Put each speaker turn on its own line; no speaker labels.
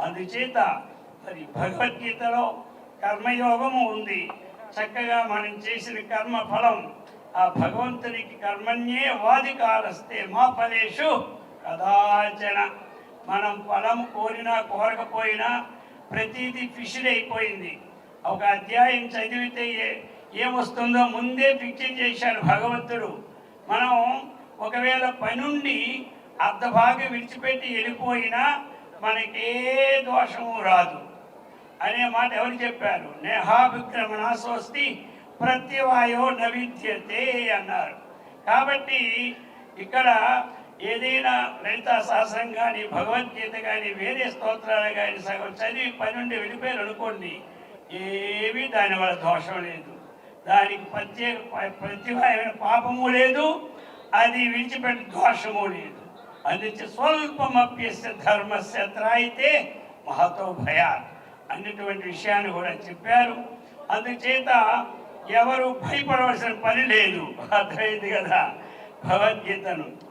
అందుచేత మరి భగవద్గీతలో కర్మయోగము ఉంది. చక్కగా మనం చేసిన కర్మ ఫలం ఆ భగవంతునికి కర్మణ్యే వాదికారస్తే మా ఫలేషు కదాచన. మనం ఫలం కోరినా కోరకపోయినా ప్రతిదీ ఫిక్స్డ్ అయిపోయింది. ఒక అధ్యాయం చదివితే ఏమొస్తుందో ముందే ఫిక్స్ చేశాడు భగవంతుడు. మనం ఒకవేళ పనుండి అర్ధభాగం విడిచిపెట్టి వెళ్ళిపోయినా మనకే దోషము రాదు అనే మాట ఎవరు చెప్పారు? నేహాభిక్రమణాస్వస్తి ప్రత్యవాయో నవిద్యతే అన్నారు. కాబట్టి ఇక్కడ ఏదైనా లలితా సహస్రం కానీ భగవద్గీత కానీ వేరే స్తోత్రాలు కానీ సగం చదివి పని నుండి వెళ్ళిపోయారు అనుకోండి, ఏమీ దానివల్ల దోషం లేదు, దానికి ప్రత్యేకమైన పాపము లేదు, అది విడిచిపెట్టి దోషము లేదు. అందుకే స్వల్పమప్యస్య ధర్మస్య త్రాయితే మహతో భయాత్ అన్నటువంటి విషయాన్ని కూడా చెప్పారు. అందుచేత ఎవరు భయపడవలసిన పని లేదు. అర్థమైంది కదా భగవద్గీతను.